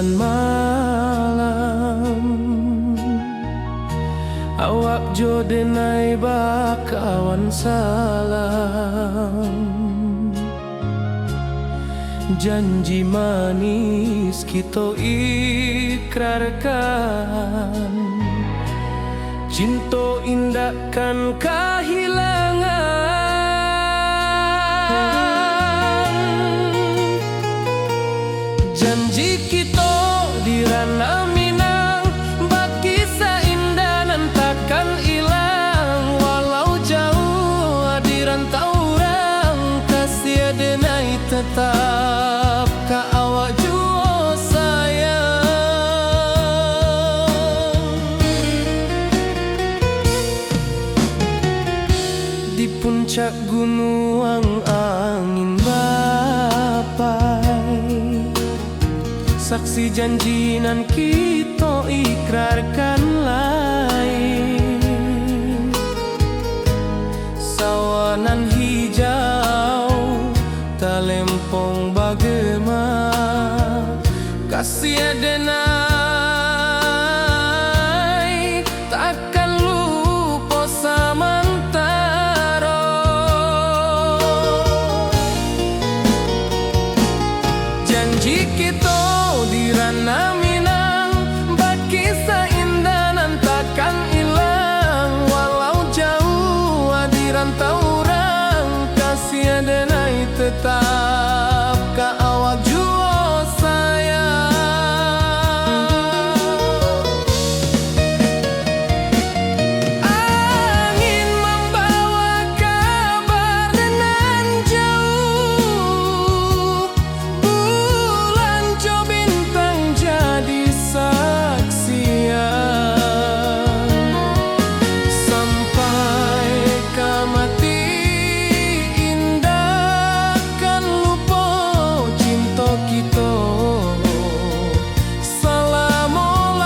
dan malam. Awak jo denai bakawan salam. Janji manis kita ikrarkan, cinta indahkan kehilangan. Janji kita di ranah Minang, bagi seindah nan takkan hilang. Walau jauh di rantau orang, kasih denai tetap ka awak jua sayang. Di puncak gunung angin bapai, saksi janji nan kita ikrarkan lain. Sawanan hijau talempong bagema, kasih denai takkan lupa samantara. Janji kita di ranah Minang, bagi seindah nan takkan hilang. Walau jauh di rantau orang, kasih denai tetap ka awak jua sayang. Angin membawa kabar nan jauh, bulan jo bintang jadi saksian. Sampai ke mati indahkan lupa cinta kita selama-lama.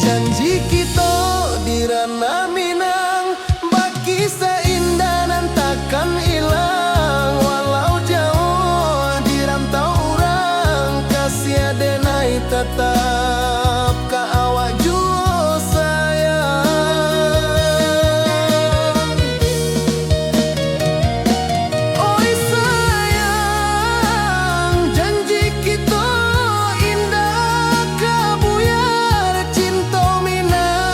Janji kita di ranah Minang, bagi seindah nan takkan hilang. Walau jauh di rantau orang, kasih denai tetap ka awak jua sayang. Oi sayang, janji kita indah kabuyar cinta Minang.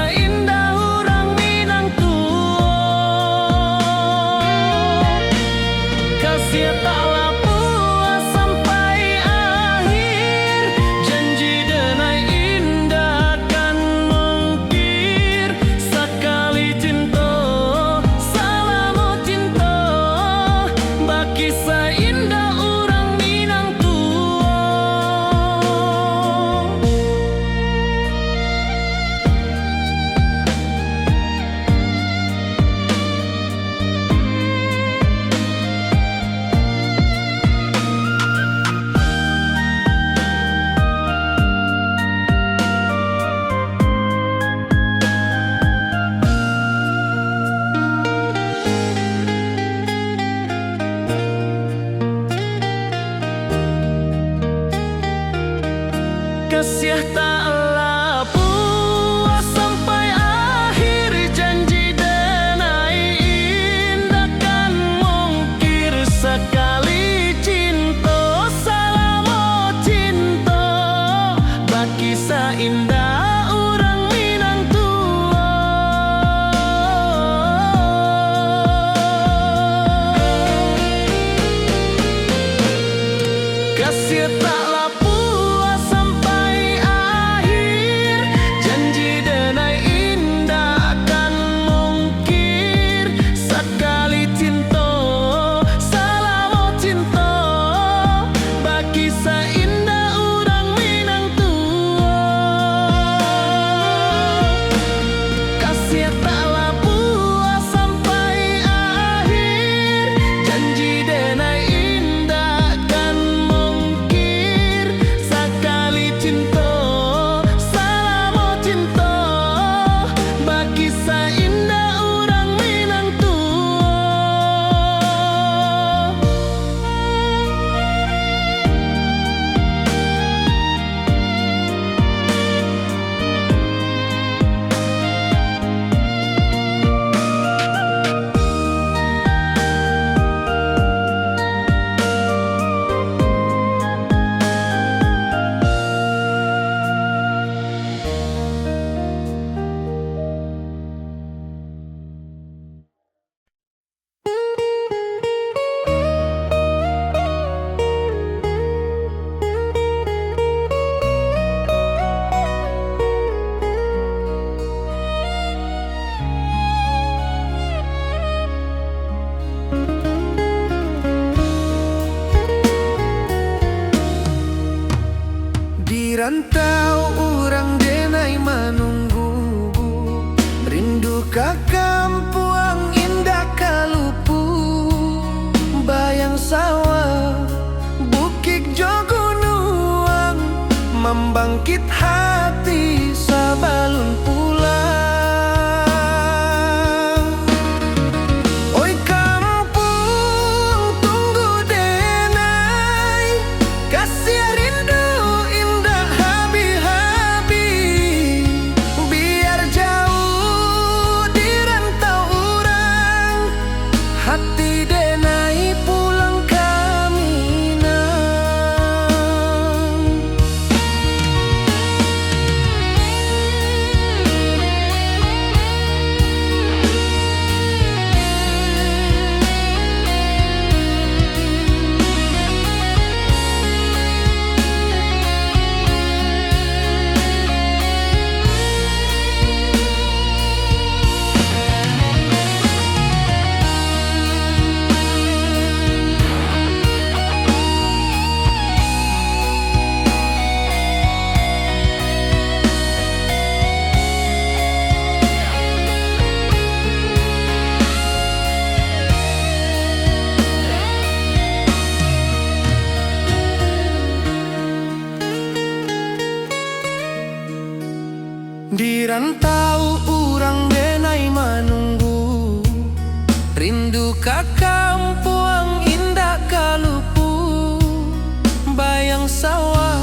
saindah urang Minang tuo. Kasih taklah puas sampai akhir, janji denai indah kan mungkir. Sekali cinta, salamu cinta, baki saindah urang Minang tuo. Kasih taklah puas sampai akhir, janji denai indah kan mungkir. Sekali cinta, salamu cinta, baki saindah urang Minang tuo. Kasih taklah puas sampai akhir, janji denai indah kan mungkir. Sekali cinta, salamu cinta, baki saindah urang Minang tuo. Kasih taklah puas sampai akhir, janji denai indah kan mungkir. Sekali cinta, salamu cinta, baki saindah urang Minang tuo. Di rantau urang denai menunggu, rindu ka kampuang indah kalupu. Bayang sawah, bukit jo gunung, membangkit hati sabalun pulang. Oi kampung tunggu denai, kasih rindu indah habi-habi. Biar jauh di rantau urang, hati denai pulang ke Minang. Di rantau urang denai menunggu, rindu ka kampuang indah kalupu. Bayang sawah,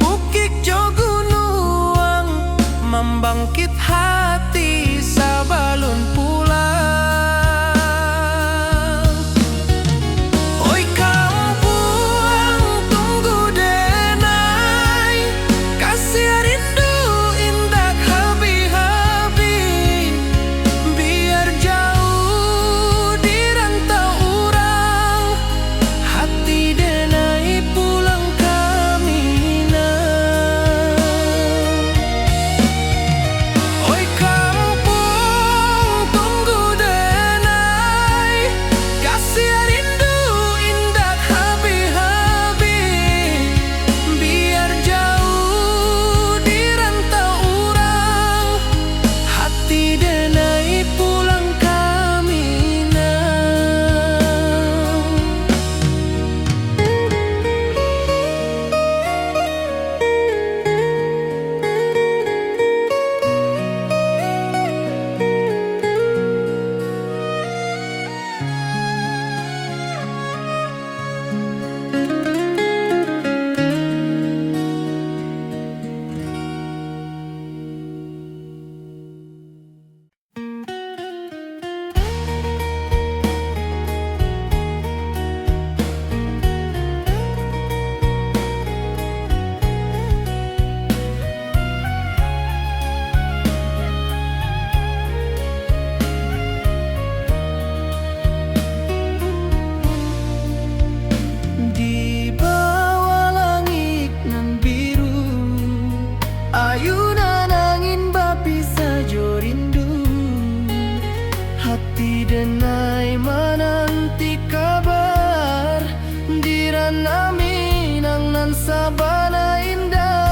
bukit jo gunung, membangkit hati sabalun pulang. Oi kampuang tunggu denai, kasih rindu indah habi-habi. denai menanti kabar dirana minang nan sabana indah.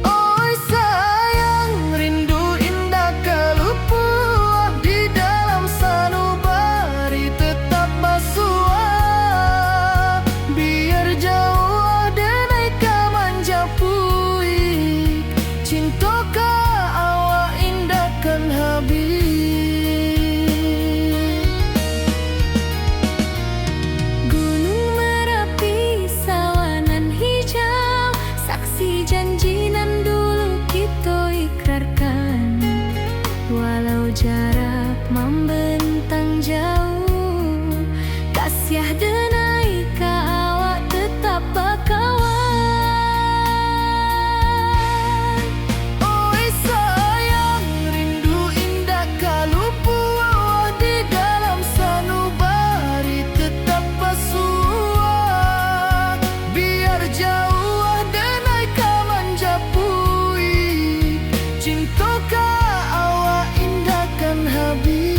Oi sayang, rindu indah kalupua di dalam sanubari tetap basua. Biar jauh denai kamanjapui, cintoka awak indahkan habis. Gunung Merapi, sawanan hijau, saksi janji nan dulu kita ikrarkan. Walau jarak membentang jauh, kasiah denai ka awak tetap bakawan. Oi sayang, rindu indah kalupua di dalam sanubari tetap basua. Biar jauh denai kamanjapui, cintoka awak indahkan habis.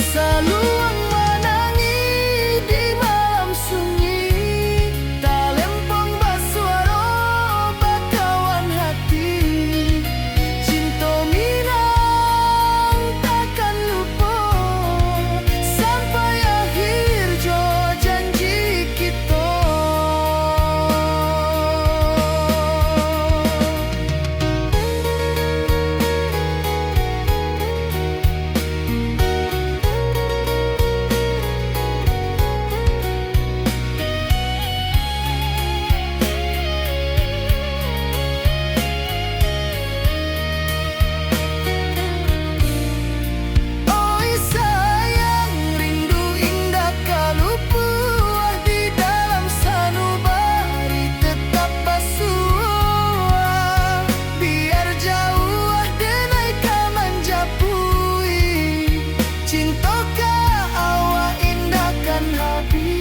Saluang menangi di malam sunyi, talempong basuaro bakawan hati. Cinta minang takkan lupa sampai akhir jo janji kita. Oi sayang, rindu indah kalupua di dalam sanubari tetap basua. Biar jauh denai kamanjapui, cintoka awak indahkan habis.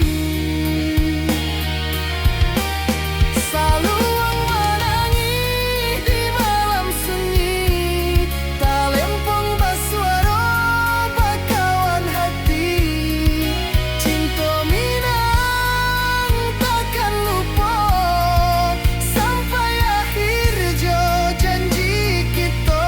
Saluang menangi di malam sunyi, talempong basuaro bakawan hati. Cinta minang takkan lupa sampai akhir jo janji kita.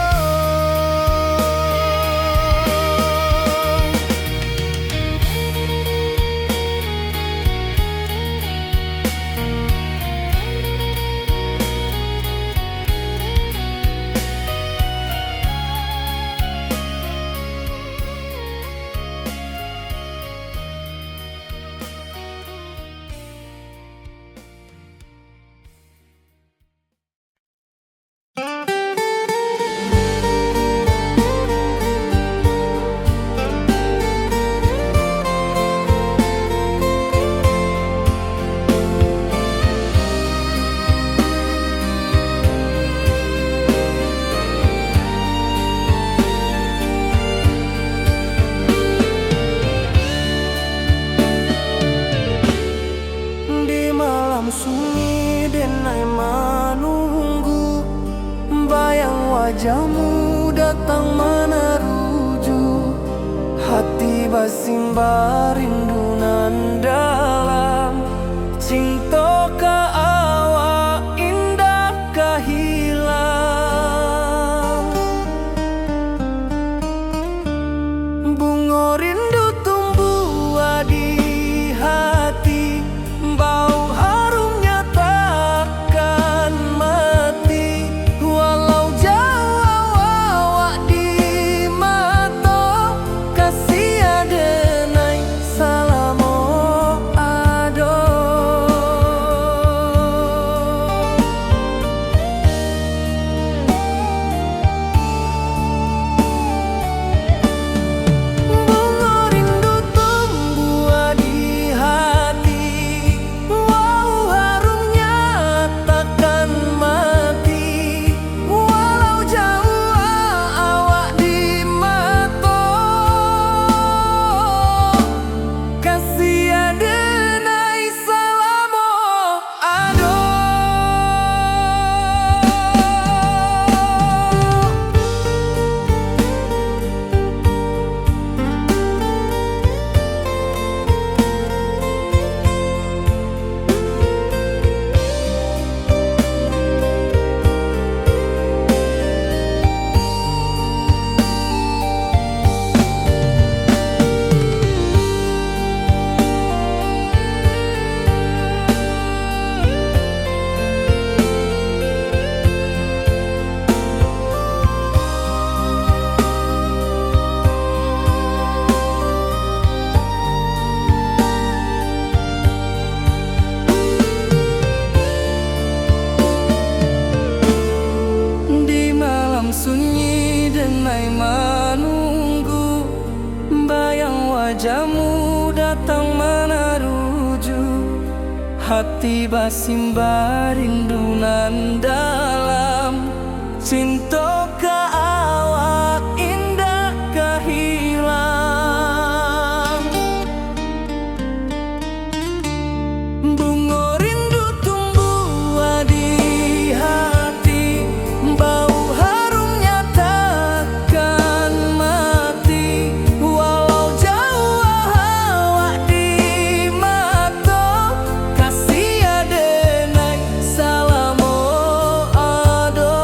Di malam sunyi denai menunggu, bayang wajahmu datang meneruju. Hati basimba rindu nan dalam, cinta ka awak indah ka hilang. Bunga rindu tumbuh di hati, bau harumnya takkan mati. Walau jauh awak di mata, kasih denai salamo denai menunggu, bayang wajahmu datang meneruju, hati basimba rindunan dalam cinta ka awak indah kehilang. Bunga rindu tumbuh di hati, bau harumnya takkan mati, walau jauh awak di mata, kasih adenai salamo ado.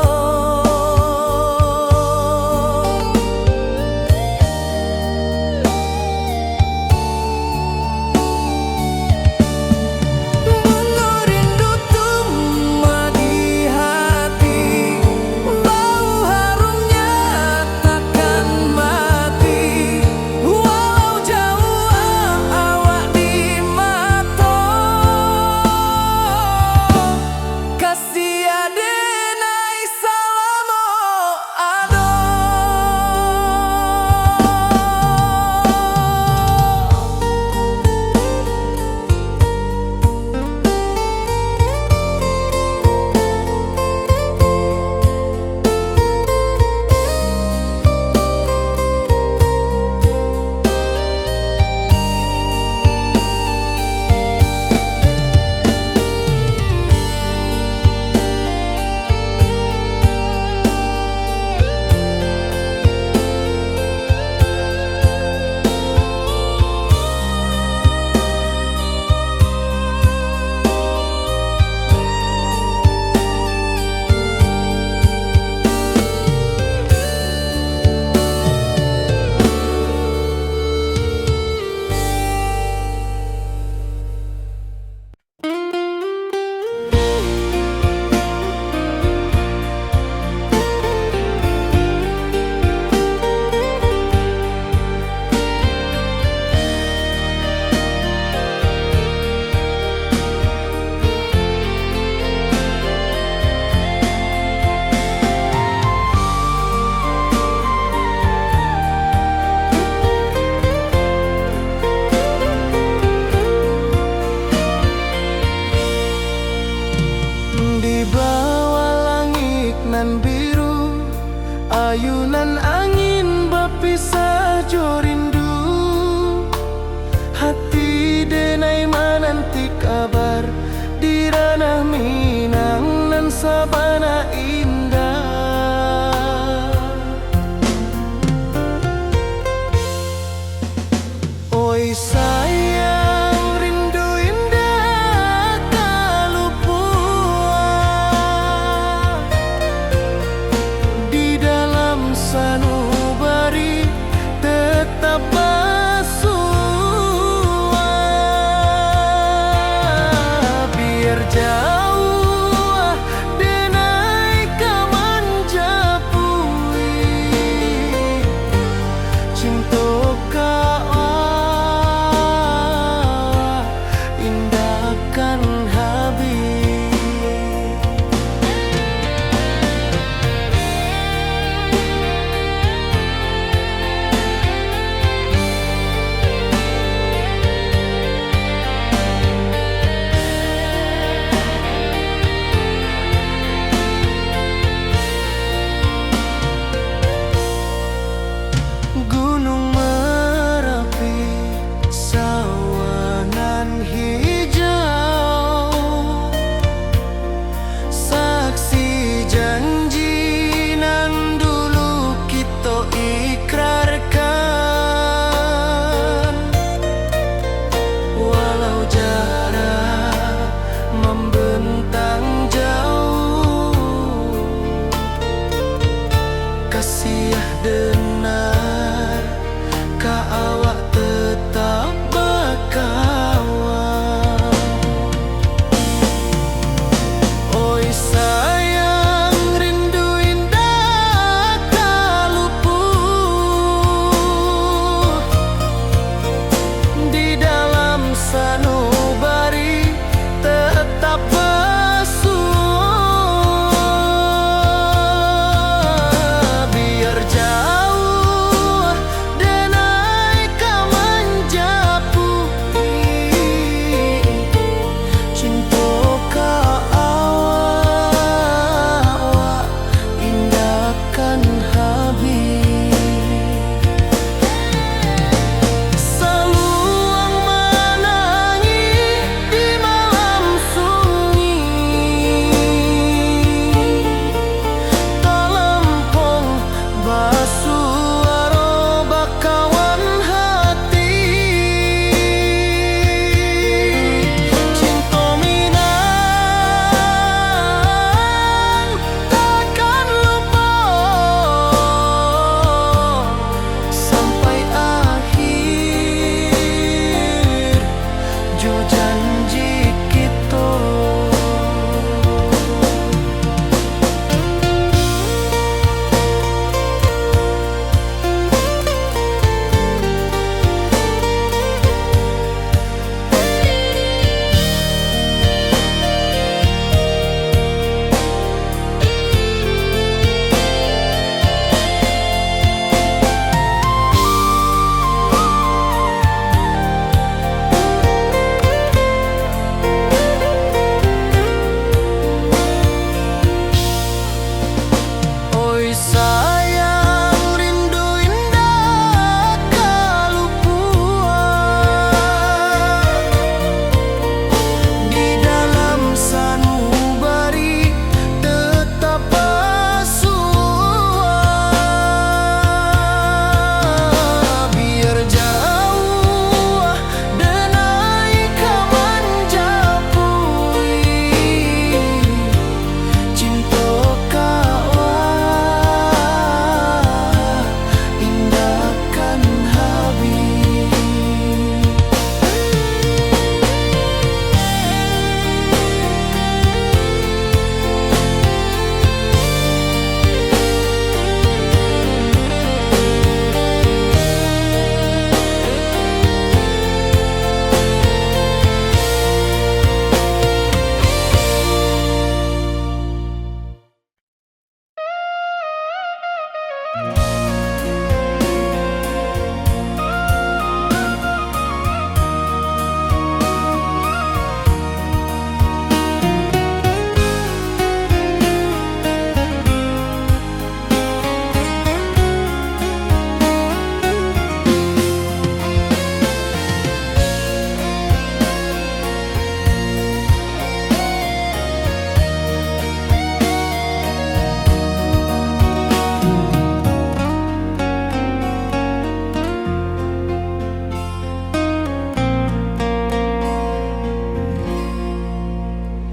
Bunga rindu tumbuh di hati, bau harumnya takkan mati, walau jauh awak di mata, kasih adenai salamo ado. Di bawah langit nan biru, ayunan angin berpisah jo rindu, hati denai menanti kabar di ranah Minang nan sabana indah. Oi sayang, rindu indah kalupua di dalam sanubari tetap bersua. Biar jauh denai kamanjapui, cinta indahkan habis. Gunung Merapi, sawanan hijau,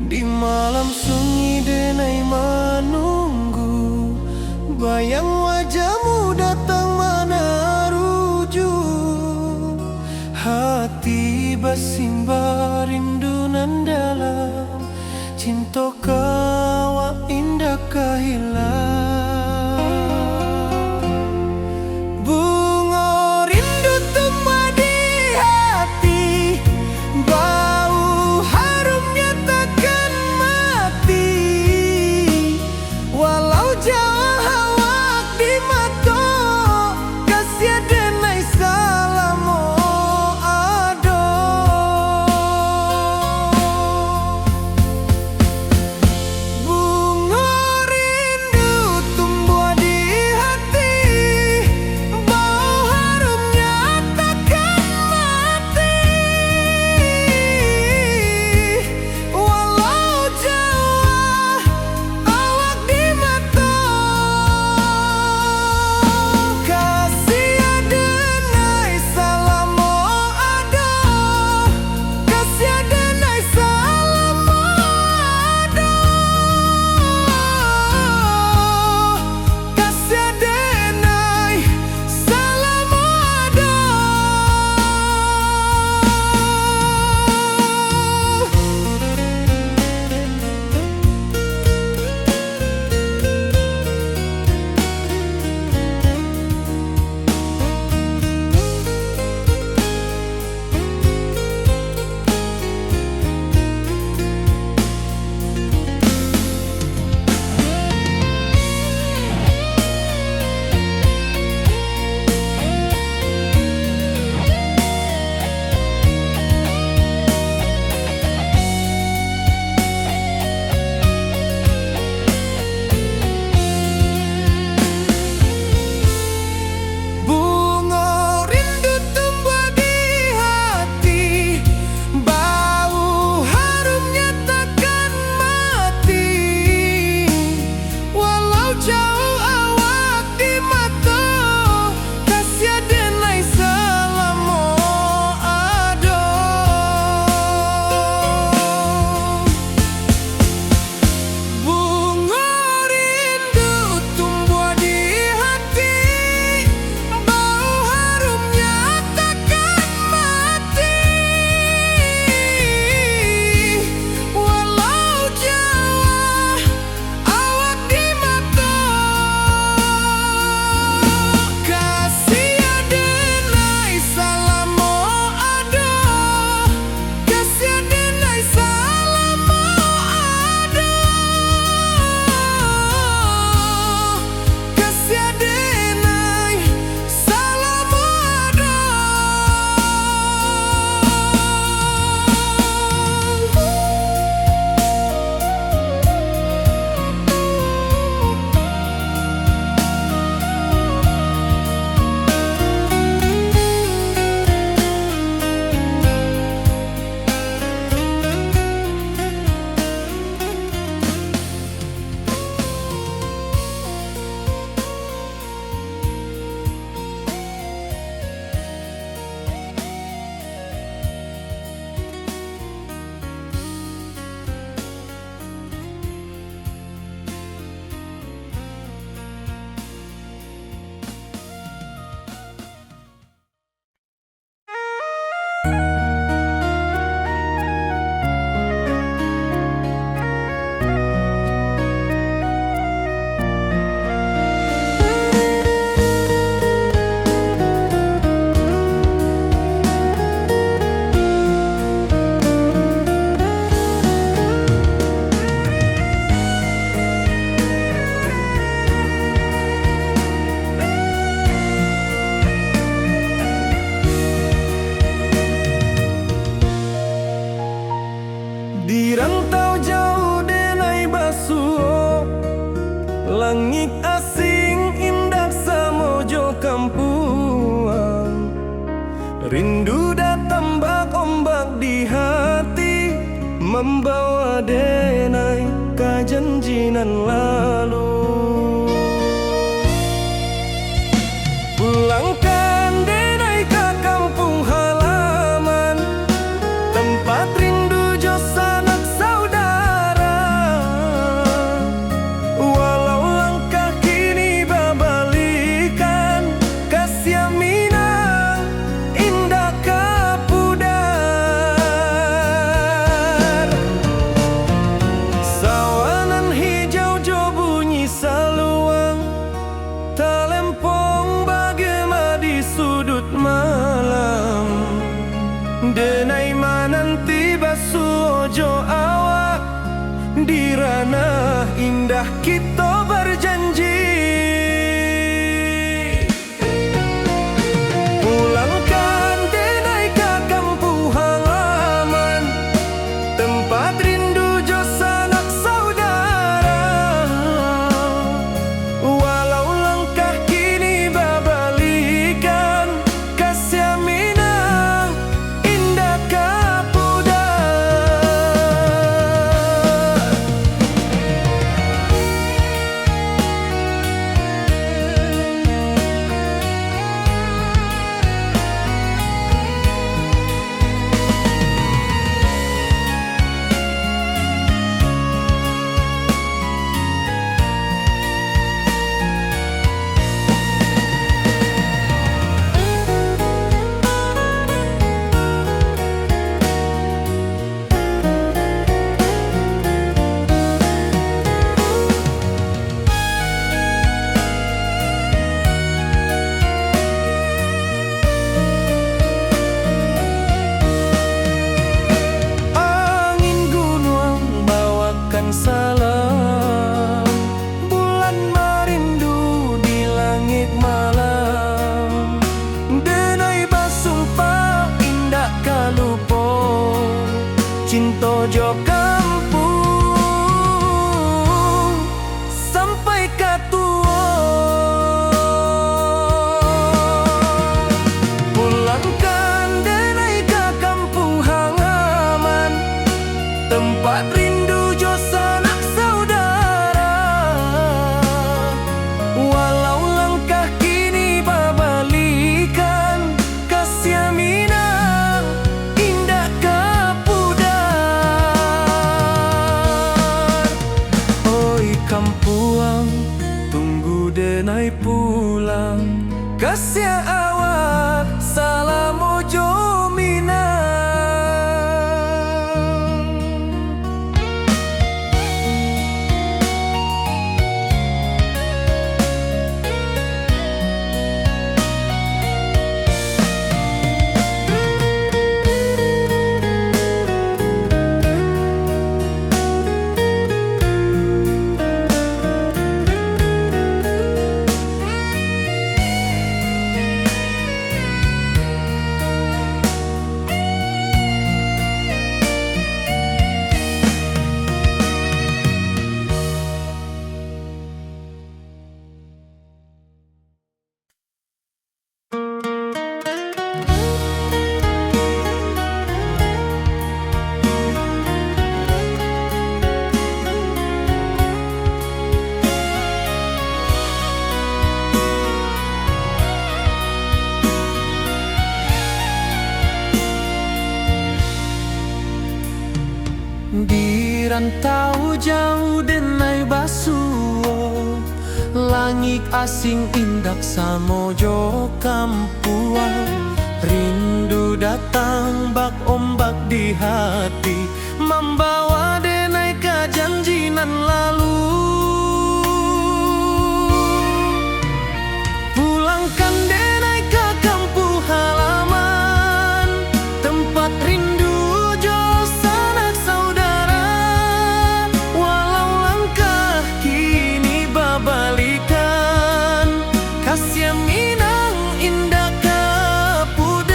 Di malam sunyi denai menunggu, bayang wajahmu datang mana ruju. Hati bersimbar rindu nan dalam, cinta kawa indah kehilang. Bunga rindu tumbuh di hati, bau harumnya takkan mati. Walau jauh awak di mata, kasih denai salamo ado. Bunga rindu tumbuh di hati, bau harumnya takkan mati. Walau jauh awak di mata, kasih denai salamo ado, kasih denai salamo ado, kasih denai salamo ado. Bunga rindu tumbuh di hati, bau harumnya takkan mati. Walau jauh awak di mata, kasih denai salamo ado. Bunga rindu tumbuh di hati, bau harumnya takkan mati. Walau jauh awak di mata, kasih denai salamo ado, kasih denai salamo ado, kasih denai salamo ado. Di rantau jauh denai basuh, langit asing indah samojo kampuang. Rindu datang bak ombak di hati, membawa denai kajanjinan lalu. Pulangkan denai ke kampung halaman, tempat rindu jo sanak saudara. langkah kita berjanji. Pulangkan denai ke kampung halaman, tempat rindu jo sanak saudara. Walau langkah kini babalikan, kasih minang indah kapudar. Angin gunung bawakan salam, bulan merindu di langit malam. Denai basumpah indah kalupo, cinta jo kampung sampai katua. Pulangkan denai ke kampung halaman, tempat rindu jo sanak saudara. Walau langkah kini babalikan, kasih minang indah kapudar. Oi kampuang, tunggu denai pulang, kasih awak salam ojo minang. Di rantau jauh denai basuo, langit asing indak samojo kampuang. Rindu datang bak ombak di hati, membawa denai ke janji nan lalu. Pulangkan denai ke kampung halaman, tempat rindu jo sanak saudara. Walau langkah kini babalikan, kasih minang indah kapudar.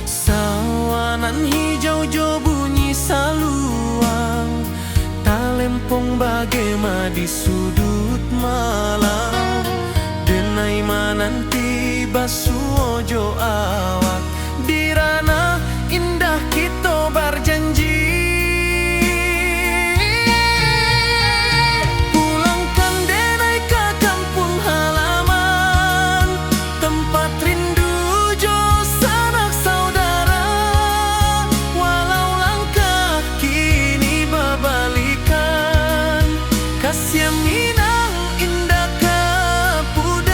Sawanan hijau jo bunyi saluang, talempong bagema di sudut malam. Denai mananti basuo jo awak, di ranah indah kita berjanji. Pulangkan denai ke kampung halaman, tempat rindu jo sanak saudara. Walau langkah kini babalikan, kasih minang indah kapudar.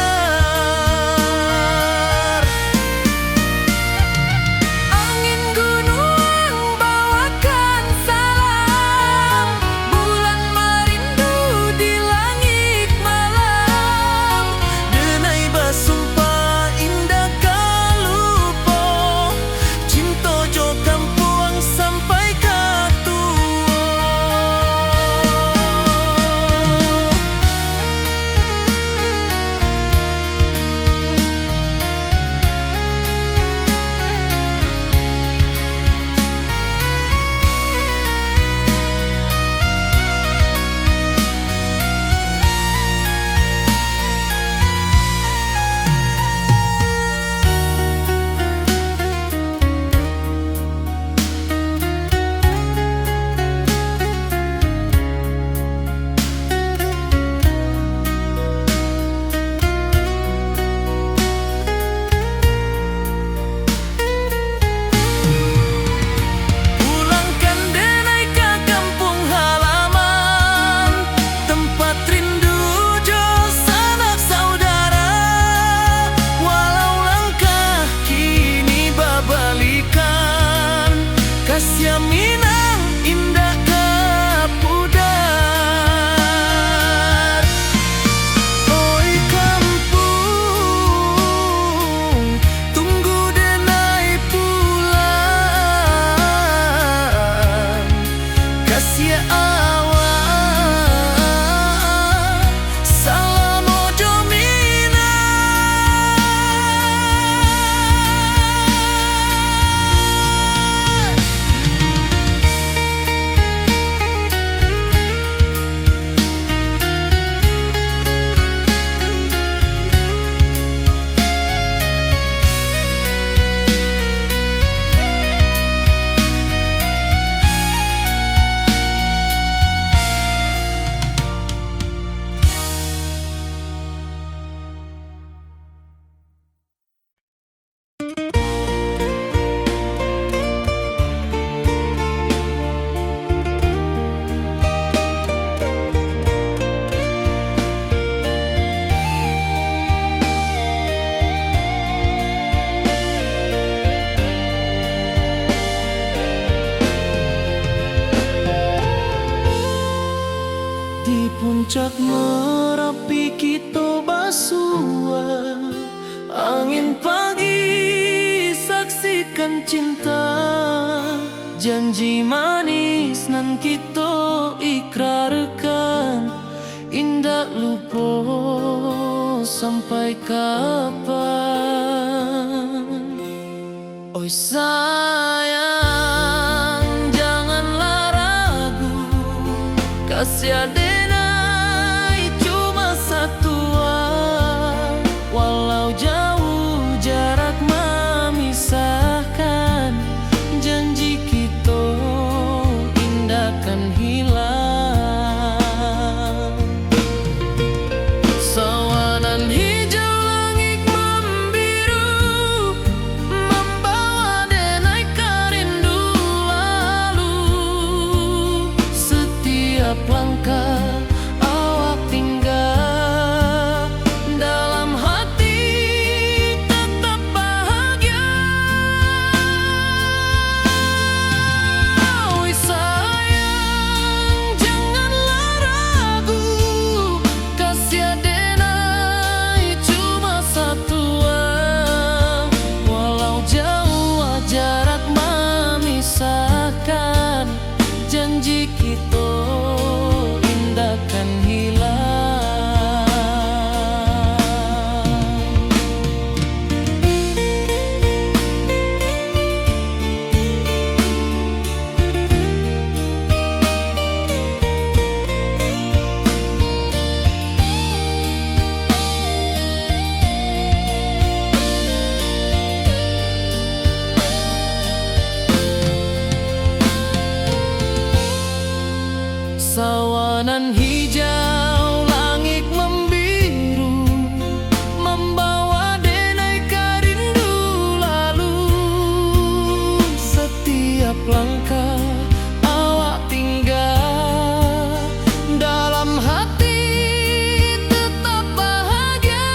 jaminan indah kapudar. Oi kampung, tunggu denai pulang. Kasih awak salam ojo minat. Di puncak Merapi kita basua, angin pagi saksikan cinta. Janji manis nan kita ikrarkan, indah lupa sampai kapan. Oi sayang, janganlah ragu, kasih denai cuma satu. Walau jauh jarak memisahkan, janji kita indah kan hilang. Sawanan hijau langit membiru, membawa denai karindu lalu. Setiap langkah awak tinggal, dalam hati tetap bahagia. Oi sayang, janganlah ragu, kasih denai cuma satu. Walau jauh jarak memisahkan, janji kita indah kan hilang. Sawanan hijau langit membiru, membawa denai karindu lalu. Setiap langkah awak tinggal, dalam hati tetap bahagia.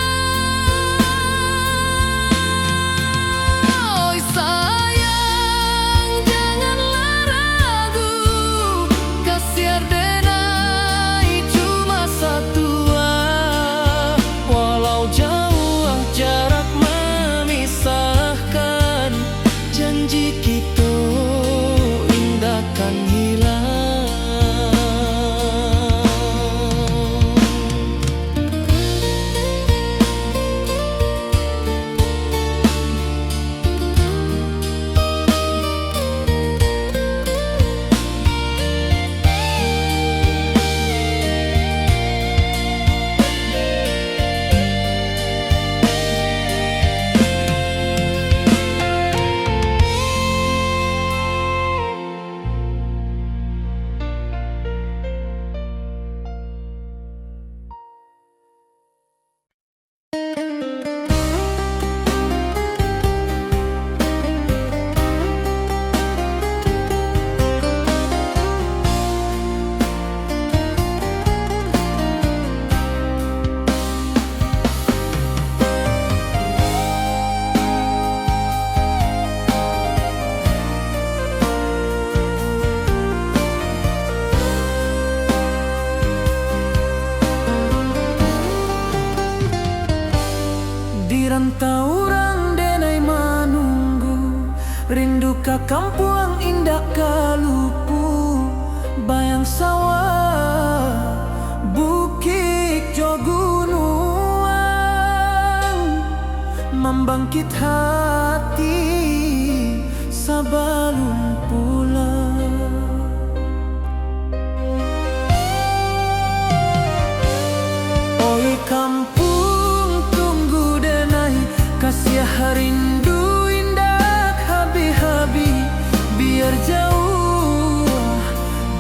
Oi sayang, janganlah ragu, kasih denai cuma kampung indah kalupu, bayang sawah, bukit jo gunung, membangkit hati sebelum pulang. Oi kampung tunggu denai, kasih rindu indah habi-habi, biar jauh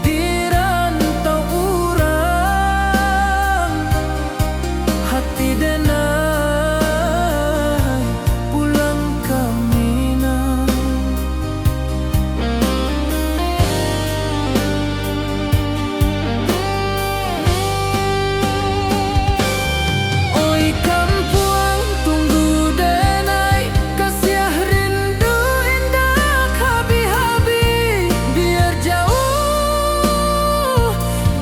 di rantau urang, hati denai pulang ke Minang. Oi kampung tunggu denai, kasih rindu indah habi-habi, biar jauh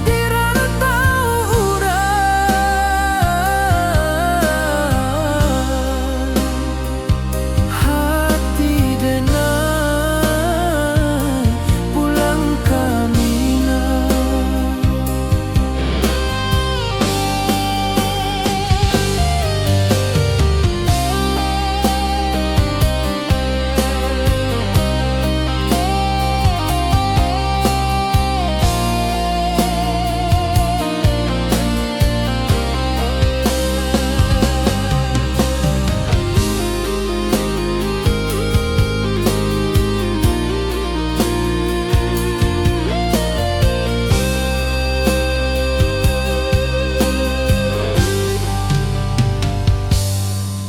di rantau urang, hati denai pulang ke Minang.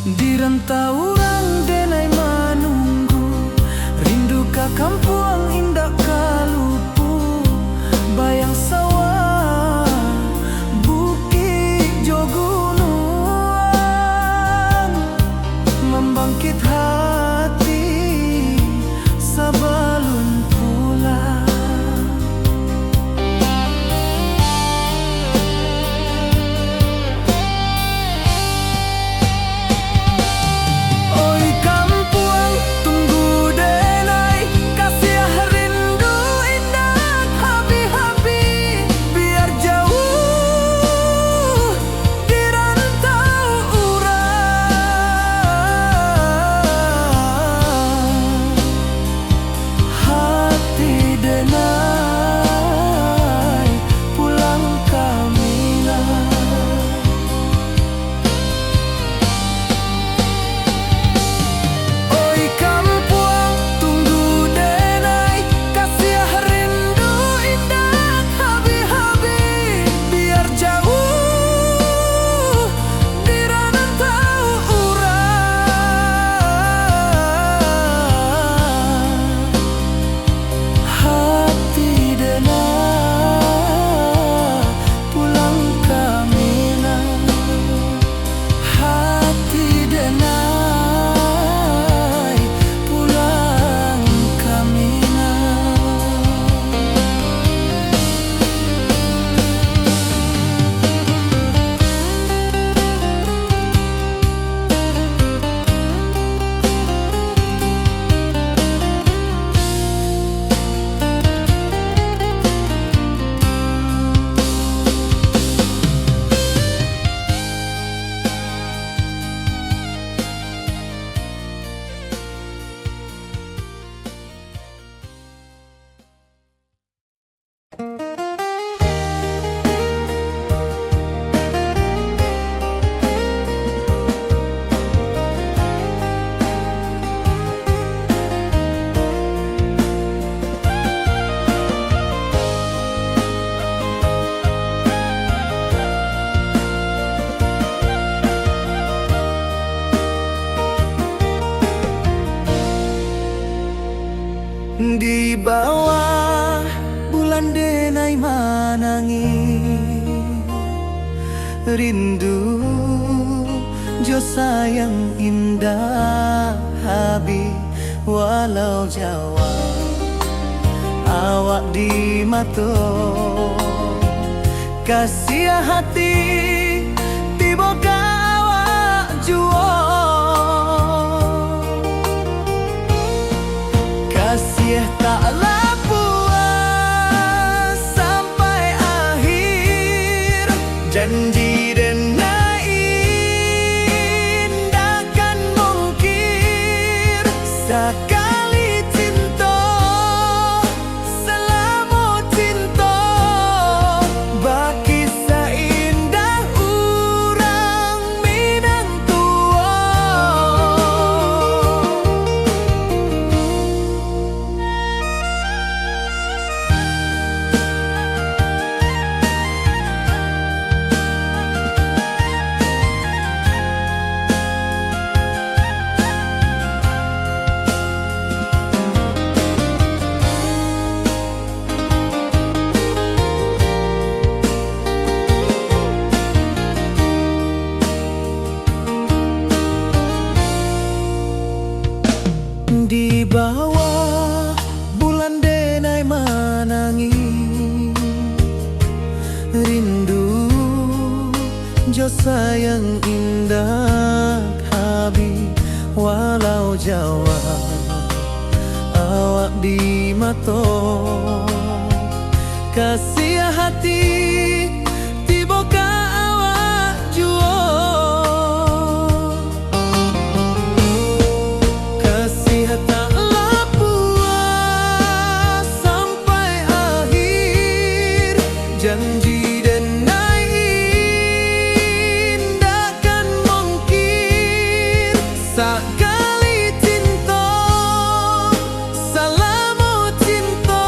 Di rantau urang denai menunggu, rindu ka kampung indah kalupu, bayang sawah, bukit jo gunung, membangkit hati sebelum pulang. Oi kampung tunggu denai, kasih rindu indah habi-habi, biar jauh di rantau urang, hati denai pulang ke Minang. Oi kampung tunggu denai, kasih rindu indah habi-habi, biar jauh di rantau urang, hati denai pulang ke Minang, hati denai pulang ke Minang. Di bawah bulan denai manangi, rindu jo sayang indah habi, walau Jawa awak di mato, kasih hati tiba awak jual, kasih kasih taklah puas sampai akhir. Janji dan indah kan mungkin sekali cinta, selama cinta baki seindah urang Minang tua. Di bawah bulan denai manangi rindu jo sayang indah habi walau Jawa awak di mato kasih hati tiba ka awak juo. Taklah puas sampai akhir. Janji dan indah kan mungkin sekali cinta, selama cinta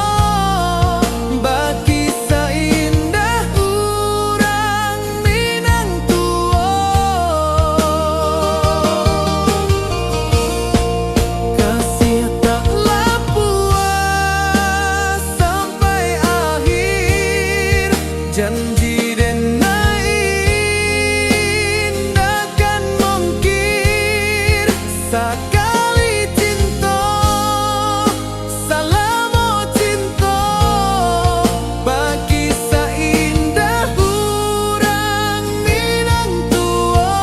baki seindah urang Minang tua. Kasih taklah puas sampai akhir. Janji dan indah kan mungkin sekali cinta, selama cinta baki seindah urang Minang tua.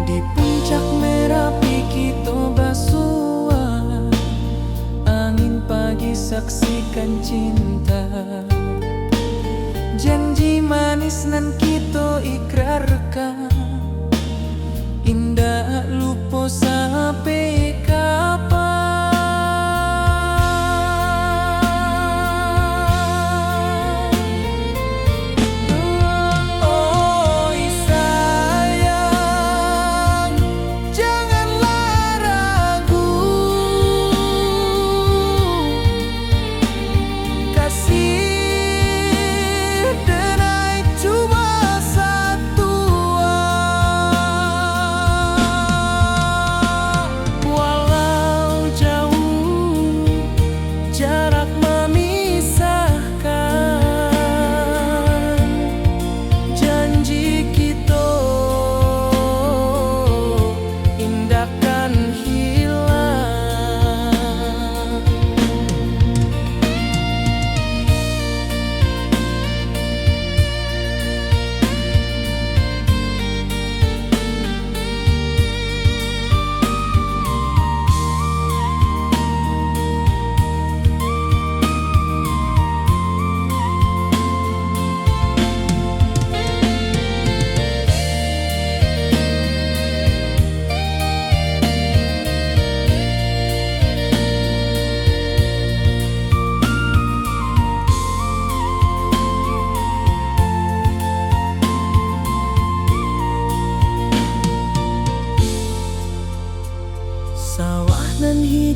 Di puncak Merapi kita basua, angin pagi saksikan cinta. Janji manis nan kita ikrarkan, indah lupa sampai kapan. Oi sayang, janganlah ragu, kasih denai cuma satu.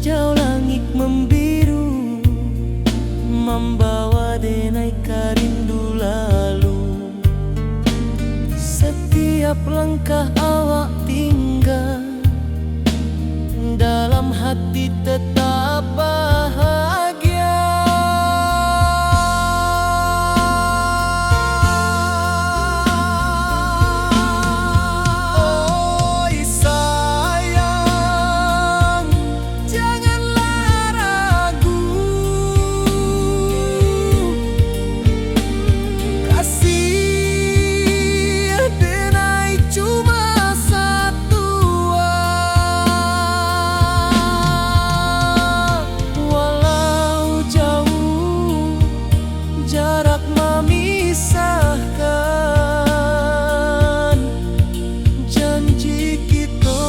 hijau langit membiru, membawa denai rindu lalu. Setiap langkah awak tinggal, dalam hati tetap bahagia. Oi sayang, janganlah ragu, kasih denai cuma satu. Walau jauh jarak memisahkan, janji kita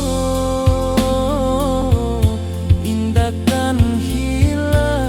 indahkan hilang.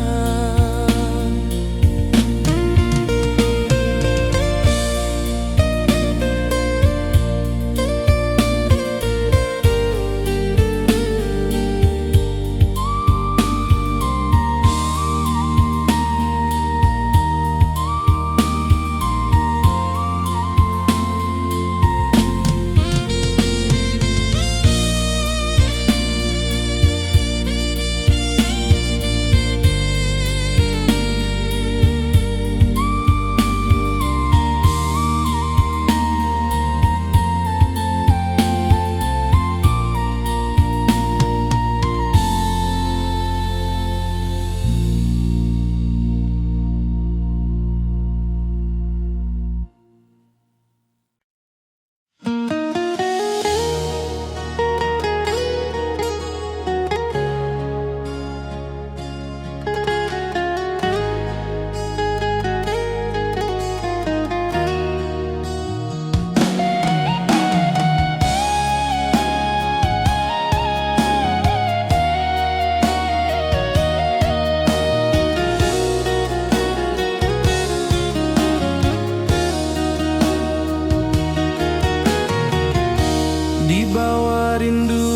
Di bawah rindu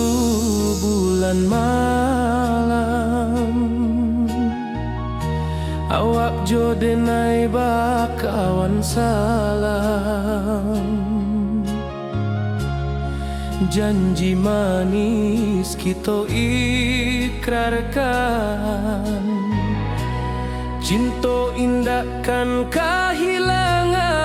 bulan malam, awak jo denai bakawan salam. Janji manis kita ikrarkan, cinta indahkan kehilangan.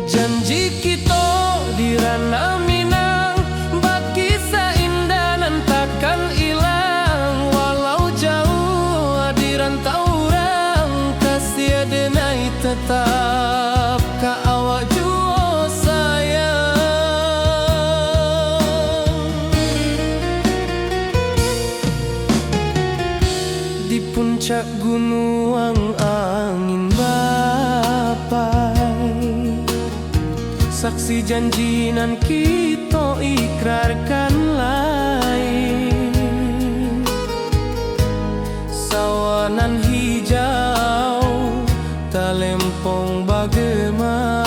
Janji kita di ranah Minang, bakisah indah nan takkan hilang. Walau jauh di rantau orang, kasih denai tetap ka awak jua sayang. Di puncak gunung angin bapai, saksi janji nan kita ikrarkan lain. Sawanan hijau talempong bagema,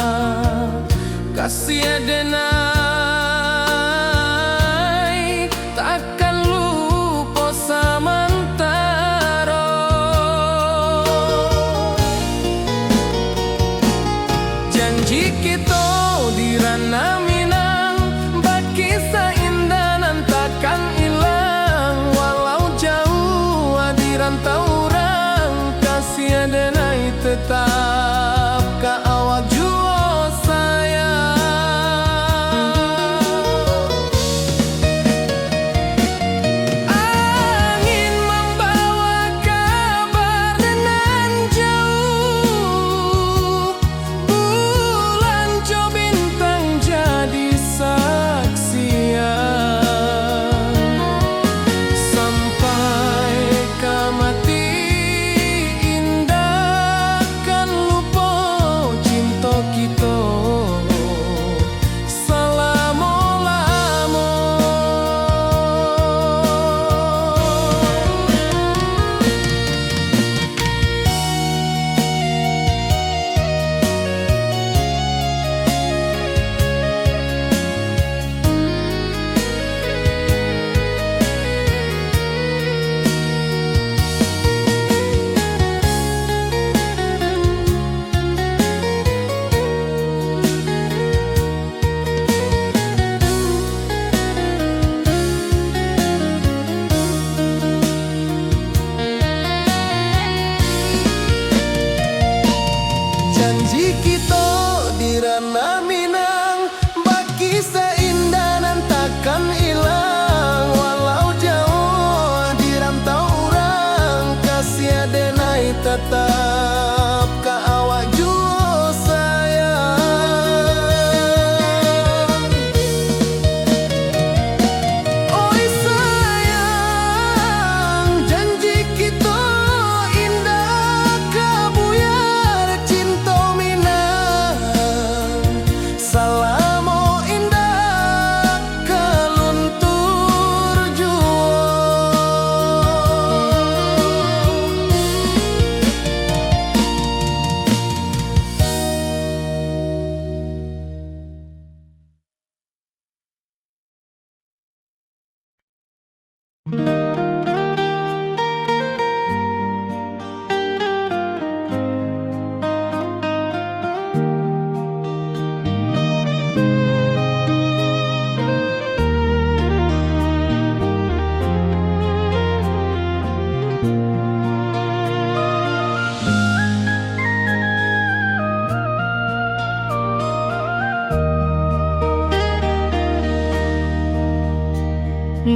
kasih denai takkan lupa samantara. Janji kita di ranah Minang, bakisah indah nan takkan hilang. Walau jauh di rantau orang, kasih denai tetap ka awak jua sayang. Angin membawa kabar nan jauh, bulan jo bintang jauh.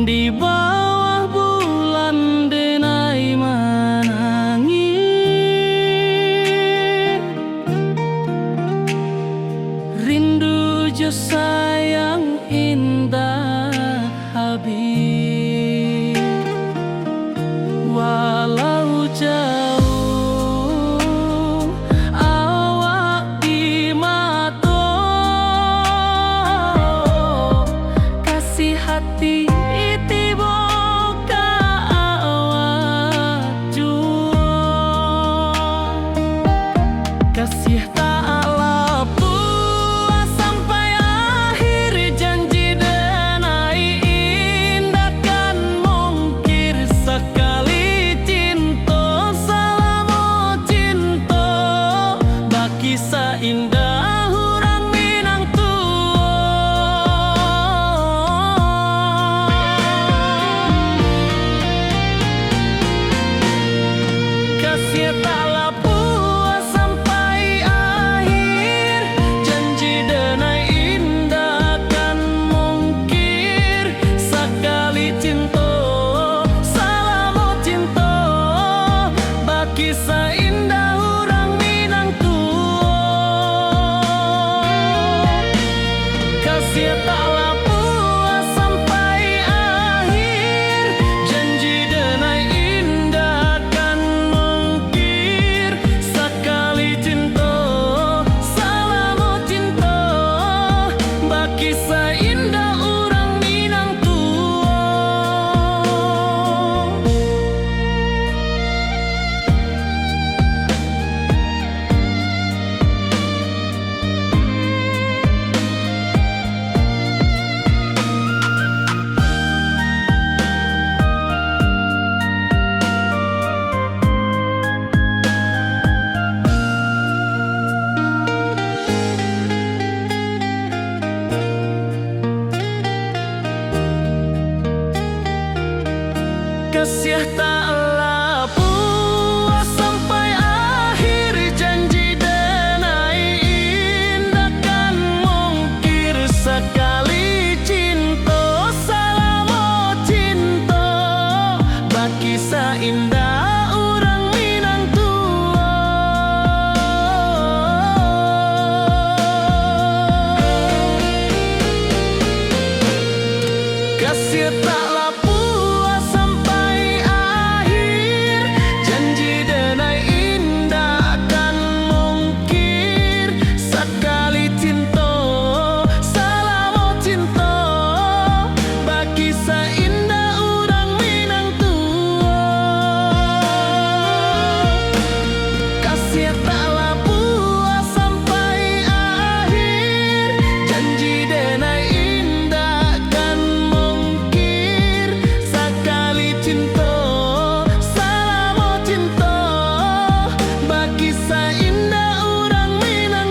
di bawah bulan denai menangi, rindu jo sayang indah habis, walau jauh awak di mata, kasih hati tiba ka awak jua, kasih tak lapuk sampai akhir, janji denai indah kan mungkir, sekali cinta selama cinta, baki seindah hurang Minang kasih tak lapuk sampai akhir, janji denai indah kan mungkir, sekali cinta selama cinta, baki seindah hurang Minang kasih tak lapuk sampai akhir, janji denai indah kan mungkir, sekali cinta selama cinta, baki seindah urang Minang kasih tak lapuk sampai akhir, janji denai indah kan mungkir, sekali cinta selama cinta, baki seindah urang Minang kasih tak lapuk sampai akhir, janji denai indah kan mungkir, sekali cinta selama cinta, baki seindah urang Minang kasih tak lapuk sampai akhir, janji denai indah kan mungkir, sekali cinta selama cinta, baki seindah urang Minang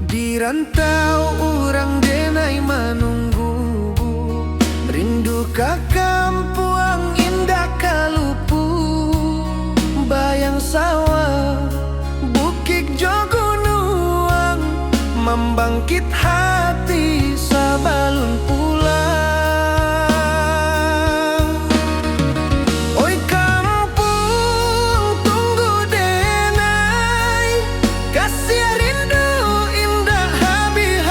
di rantau urang denai menunggu, rindu ka kampuang indah kalupu, bayang sawah bukit jo gunung, membangkit hati sabalun pulang. Oi kampung tunggu denai, kasih rindu indah habis.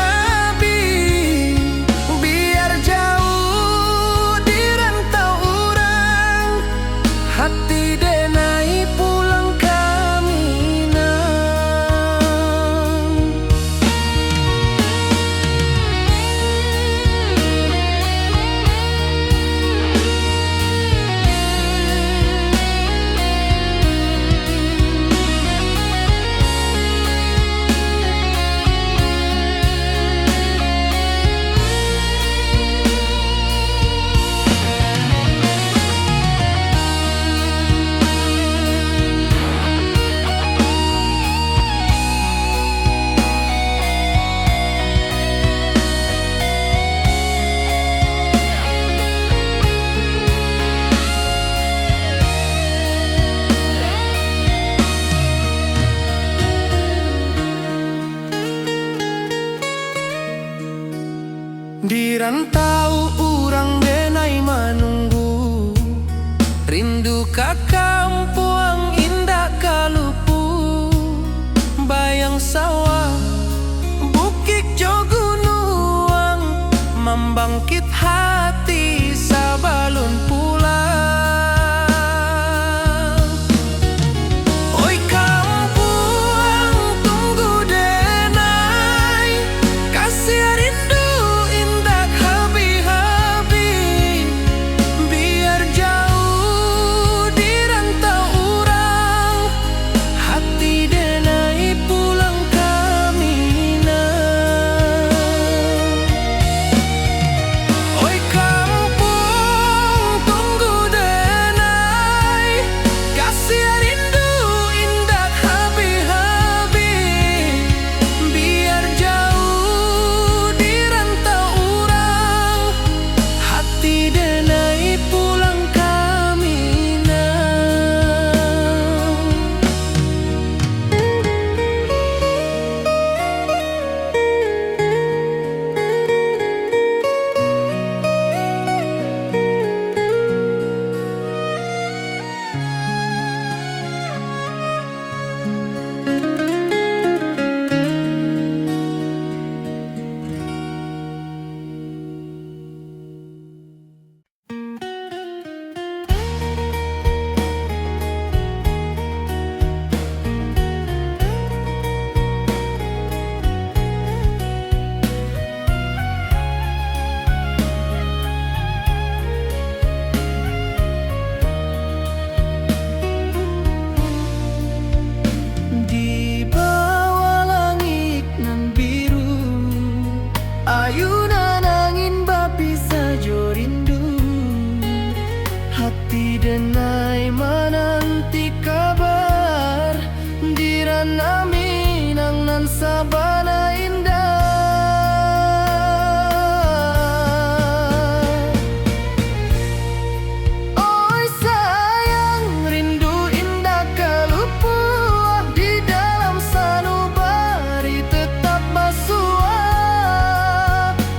Rindu ka kampung indah kalupu, bayang sawah bukit jo gunung, membangkit hati sabalun pulang. Oi kampung tunggu denai, kasih rindu indah habi-habi, biar jauh di rantau urang, hati denai pulang kami nah. Oi kampung tunggu denai, kasih rindu indah habi-habi, biar jauh di rantau urang, hati denai pulang kami nah. Di bawah langit nan biru, ayunan angin bapi sajo rindu, hati denai menanti kabar, di ranah Minang nan sabana indah. Oi sayang, rindu indah kalupu, di dalam sanubari tetap basua,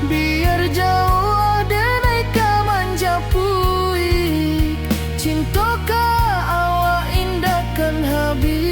biar jauh denai ka manjapui, cinta ka awak indah kan habis.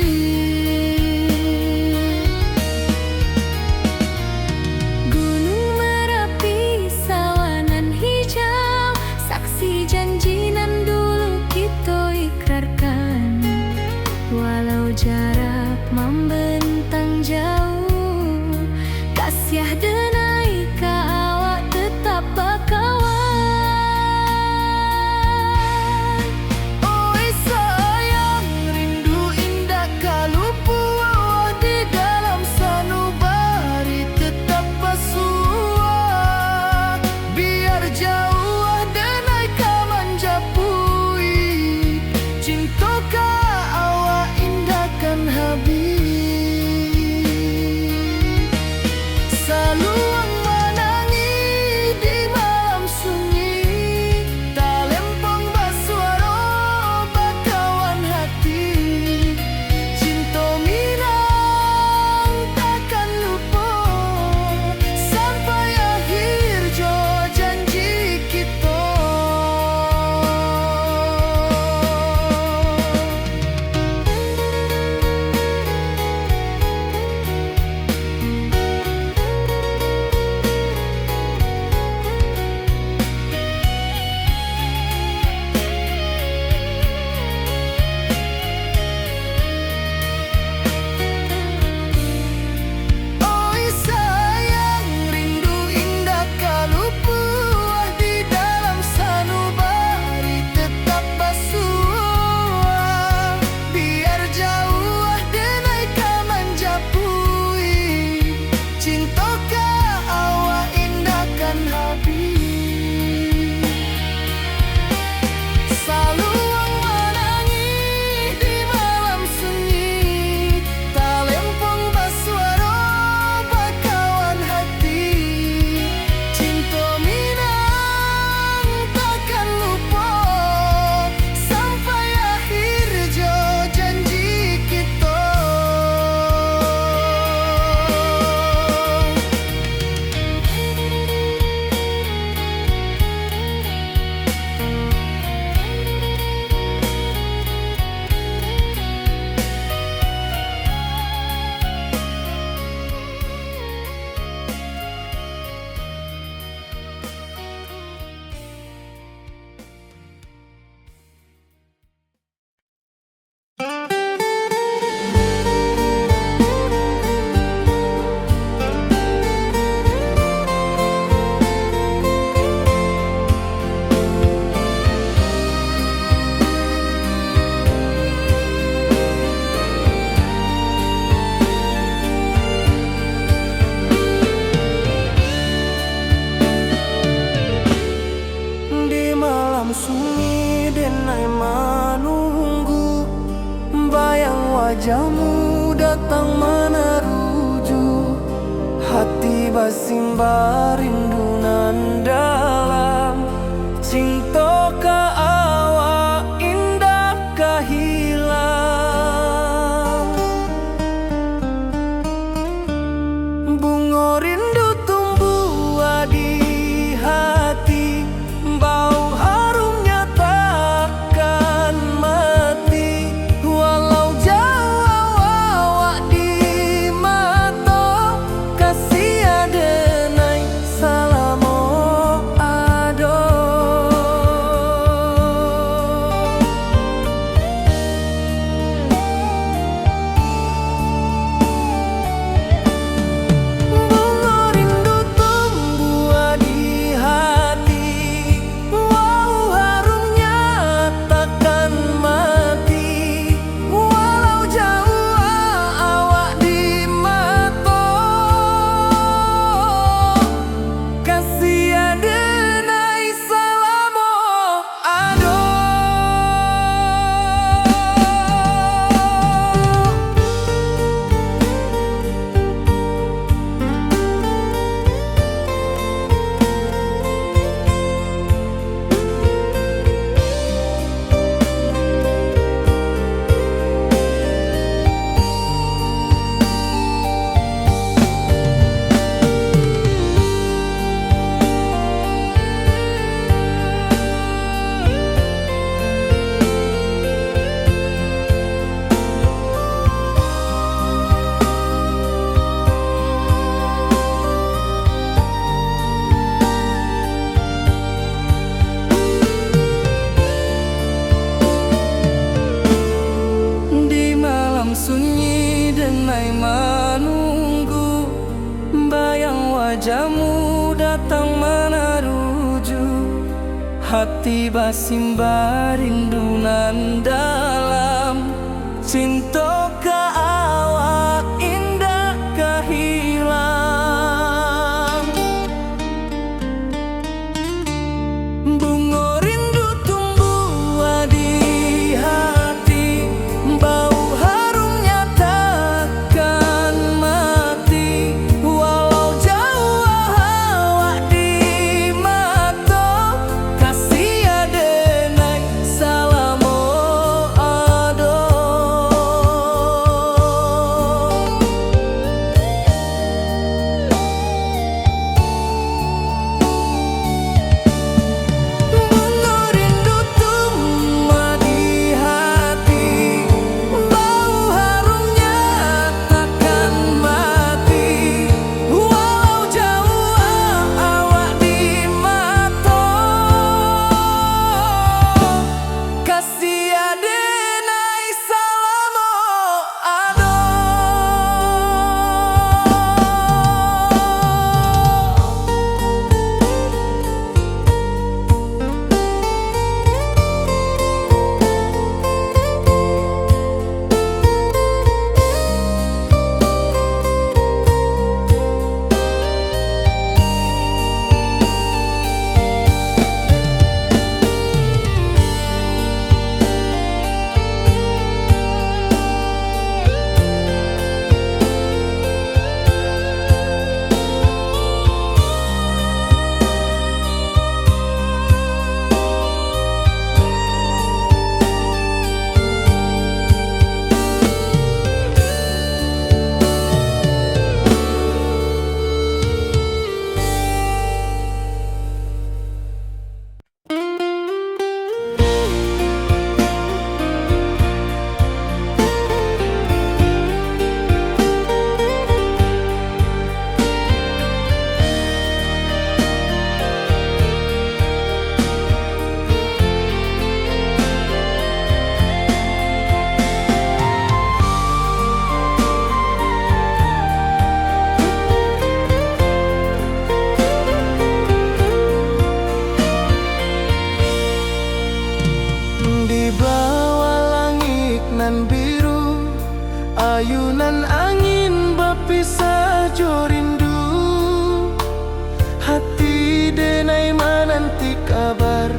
wajahmu datang meneruju, hati basimba rindu nan dalam. Cinta ka awak indah ka hilang, bunga rindu tumbuh di hati, bau harumnya takkan mati. Walau jauh awak di mata, kasih adenai salamo ado. Bunga rindu tumbuh di hati, wow harumnya takkan mati. Walau jauh awak di mata, kasih adenai salamo ado. Di malam sunyi denai menunggu, bayang wajahmu datang meneruju, hati basimba rindu nan dalam. Cinta ka awak indah ka hilang, bunga rindu tumbuh di hati, bau harumnya takkan mati. Walau jauh awak di mata, kasih adenai salamo ado. Bunga rindu tumbuh di hati, bau harumnya takkan mati. Walau jauh awak di mata, kasih adenai salamo ado. Di bawah langit nan biru, ayunan angin berpisah jo rindu, hati denai menanti kabar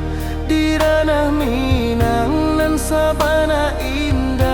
di ranah Minang nan sabana indah.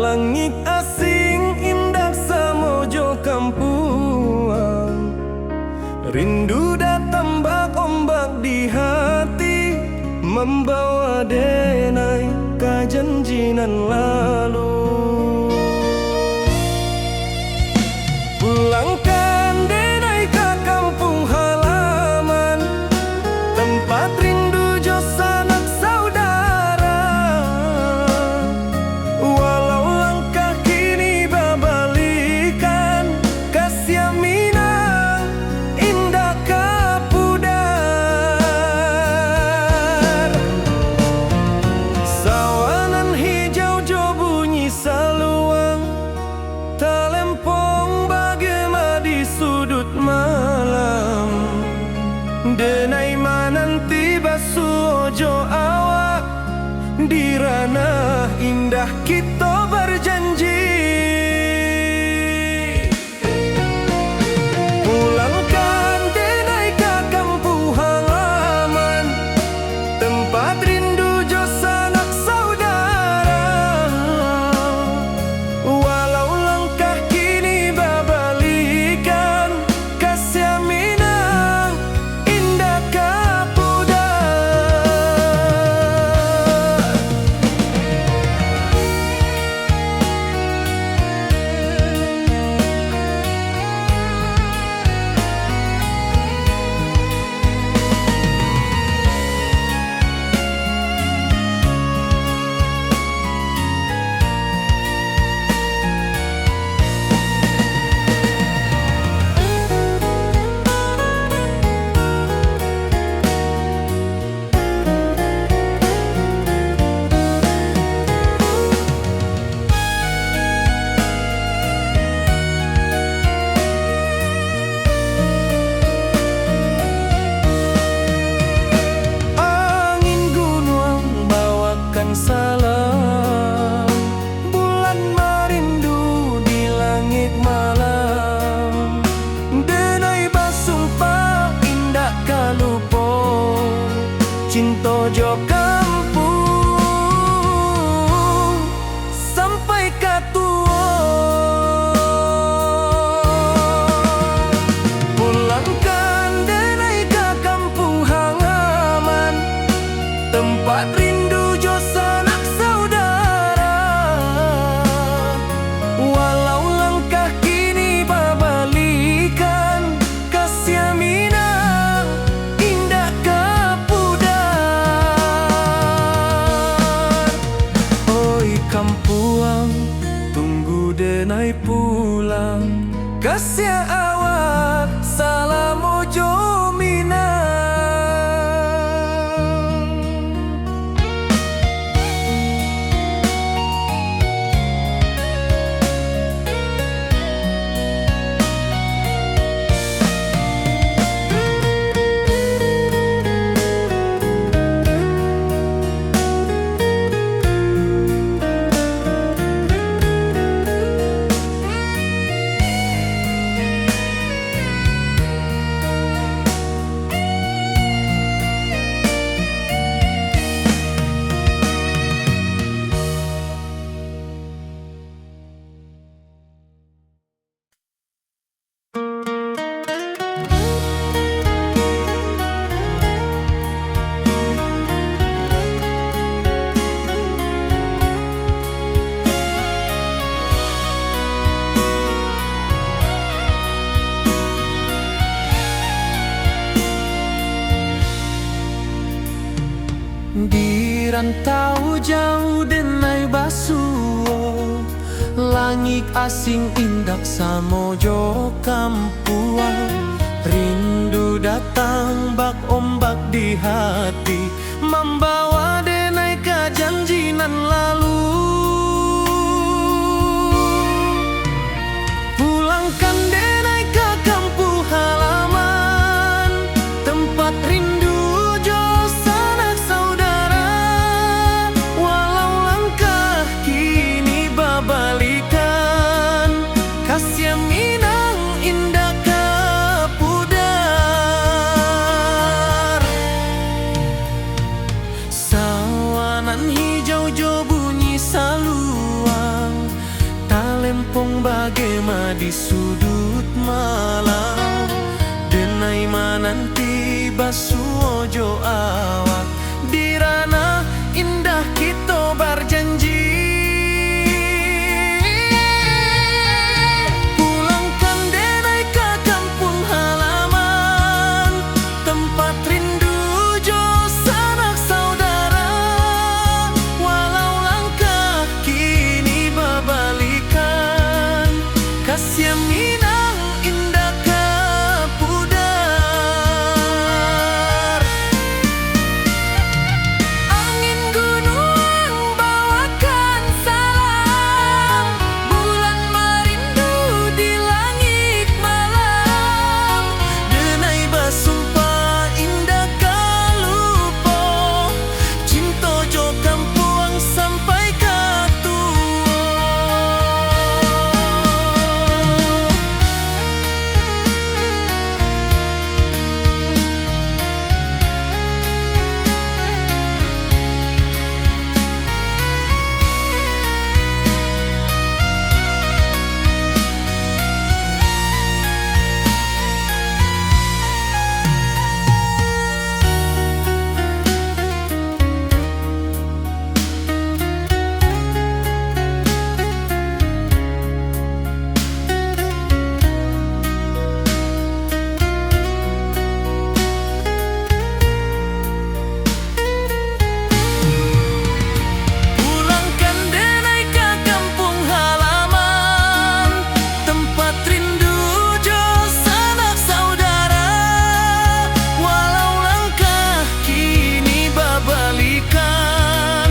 Langit asing indah samojo kampuang, rindu datang bak ombak di hati, membawa denai kejanjian lalu. Pulangkan denai ke kampung halaman, tempat rindu jo sanak saudara. Walau langkah kini babalikan, kasih Minang indah kapudar. Sawanan hijau jo bunyi saluang, talempong bagema di sudut malam. Denai mananti basuojo awak, di ranah indah kita berjanji. Pulangkan denai ke kampung halaman, tempat rindu jo sanak saudara. Walau langkah kini babalikan, kasih Minang indah kapudar. Angin gunung bawakan salam, bulan merindu di langit malam. Denai basumpah indah kalupo, cinta jo kampung sampai katua. Pulangkan denai ke kampung halaman, tempat rindu jo sanak saudara. Walau langkah kini babalikan, kasih Minang indah kapudar. Oi kampuang, tunggu denai pulang, kasih awak salam ojo Minang. Di rantau jauh denai basuo, langit asing indak samojo kampuang. Rindu datang bak ombak di hati, membawa denai kejanjian lalu. Pulangkan denai ke kampung halaman, tempat rindu jo sanak saudara. Walau langkah kini babalikan, kasih Minang indah kapudar. Sawanan hijau jo bunyi bagaimana di sudut malam denai mananti basuojo awak di ranah indah kita berjanji pulangkan denai ke kampung halaman tempat rindu jo sanak saudara walau langkah kini babalikan kasih minang indah kapudar angin gunung bawakan salam bulan merindu di langit malam denai basumpah indah kalupo cinta jo kampung sampai katua. Pulangkan denai ke kampung halaman tempat rindu jo sanak saudara walau langkah kini babalikan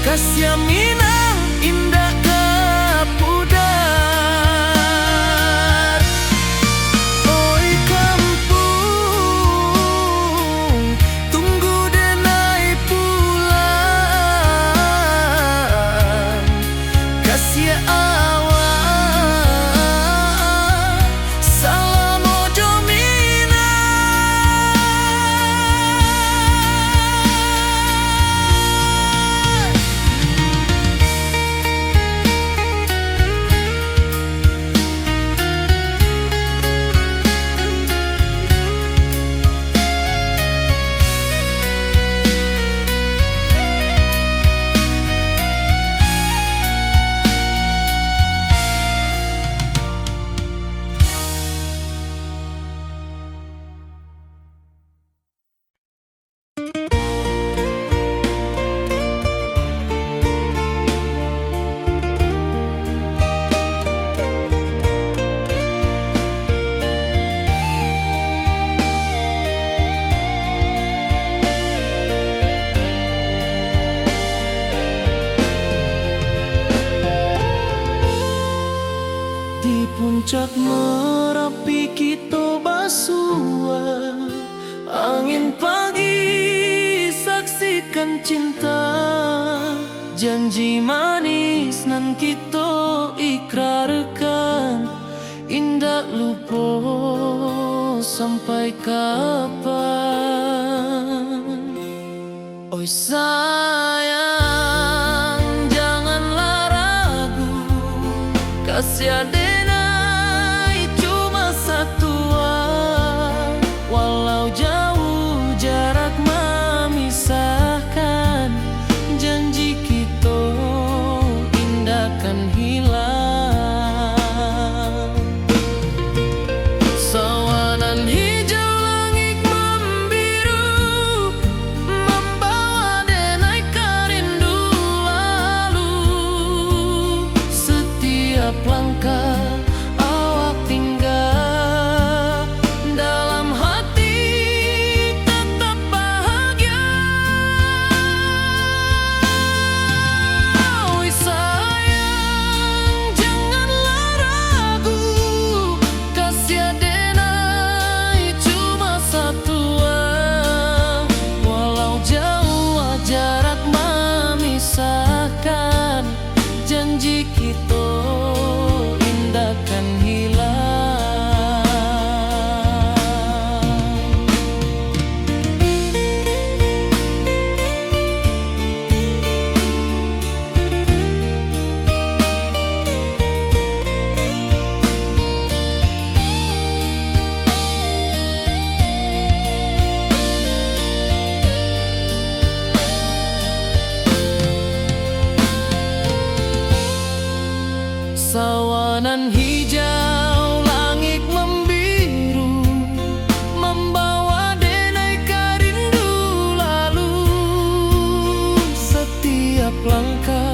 kasih minang indah kapudar. Oi kampung tunggu denai pulang kasih awak salam ojo minang. Di puncak Merapi kita basua angin pagi saksikan cinta janji manis nan kita ikrarkan indah lupa sampai kapan. Oi sayang janganlah ragu kasih denai cuma satu walau jauh jarak memisahkan janji kita indah kan hilang. Sawanan hijau langit membiru membawa denai kerindu lalu setiap langkah awak tinggal dalam hati tetap bahagia. Oi sayang janganlah ragu kasih denai cuma satu walau jauh jarak memisahkan janji kita indah kan hilang. sawanan hijau, langit membiru, membawa denai rindu lalu. Setiap langkah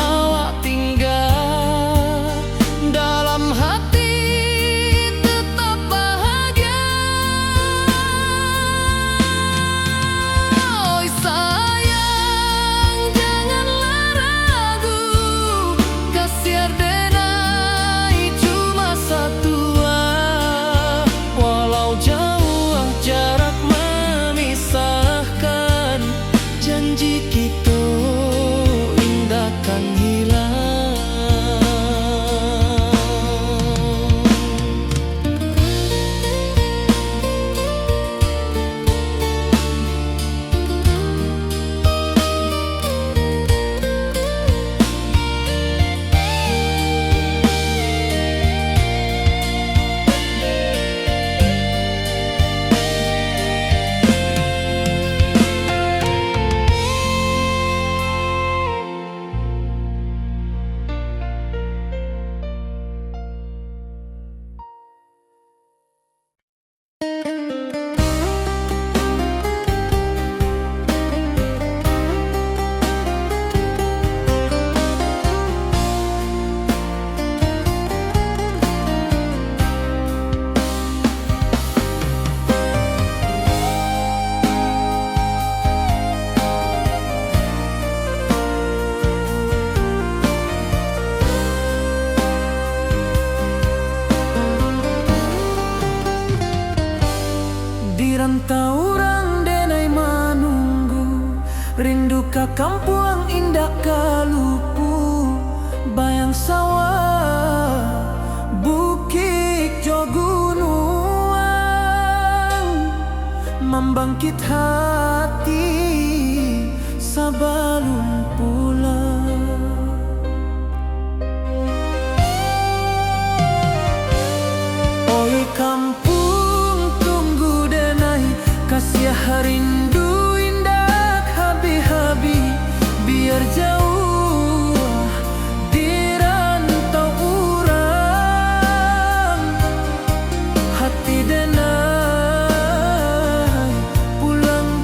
awak tinggal, dalam hati tetap bahagia. Oi sayang, janganlah ragu, kasih denai cuma satu. Walau jauh jarak memisahkan, janji kita indahkan hilang. Di rantau orang denai menunggu, rindu ka kampung indah kalupu. Bayang sawah, bukit jo gunung, membangkit hati sebelum pulang. Oi kampung tunggu denai, kasih rindu indah habi-habi. Biar jauh di rantau urang, hati denai pulang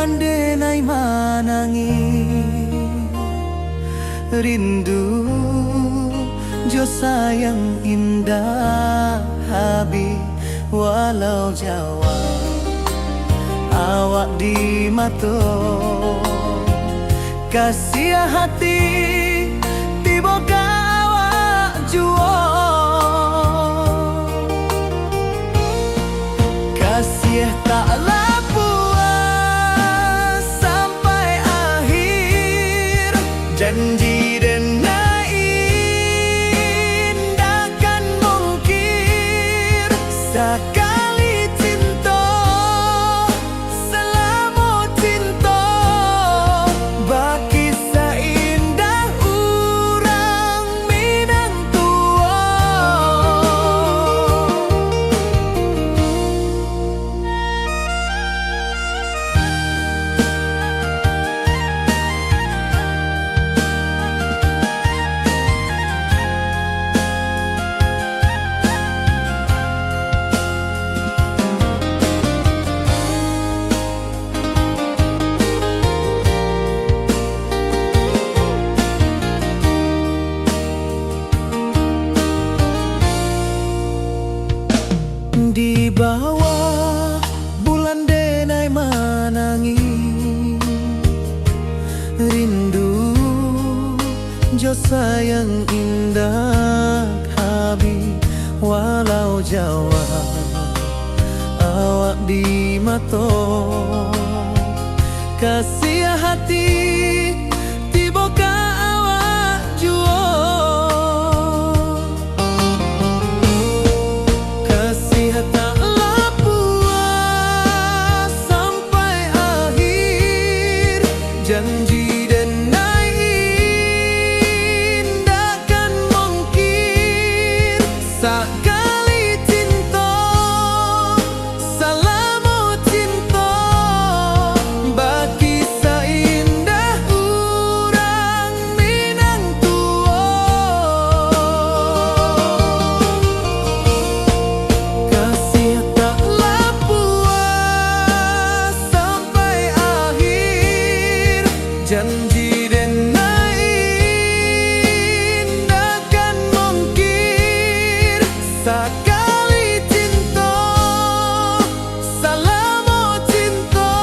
bulan denai manangi rindu jo sayang indah habi walau Jawa awak di mato kasih hati tiba ka awak juo kasih tak puas sampai akhir janji dan indah kan mungkir sekali cinta selama cinta baki seindah urang Minang tua. Di bawah bulan denai manangi rindu jo sayang indah habi walau Jawa awak di mato kasih hati tiba ka awak juo kasih taklah puas sampai akhir janji dan indah kan mungkir sekali cinta selama cinta baki seindah urang Minang tua kasih taklah puas sampai akhir janji dan indah kan mungkir sekali cinta selama cinta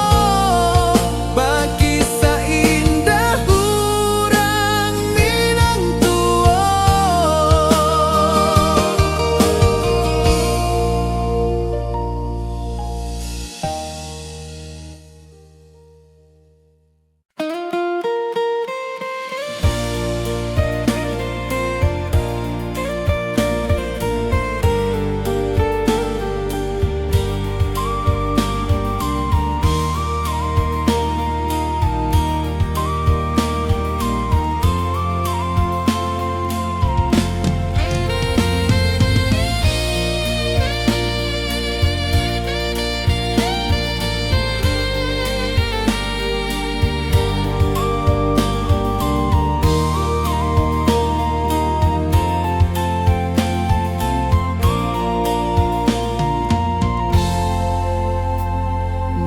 baki seindah urang Minang tua.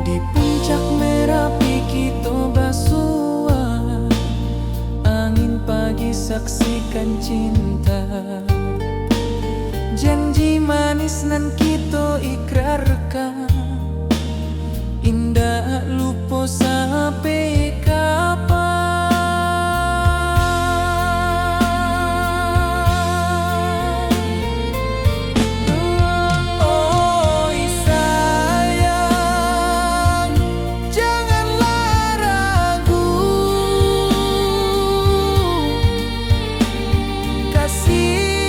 Di puncak Merapi kita basua angin pagi saksikan cinta janji manis nan kita ikrarkan indah lupa sampai kapan. Oi sayang janganlah ragu kasih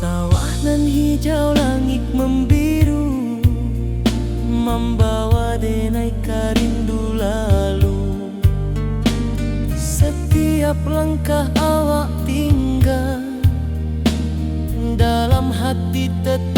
Sawah nan hijau, langit membiru, membawa denai rindu lalu. Setiap langkah awak tinggal, dalam hati tetap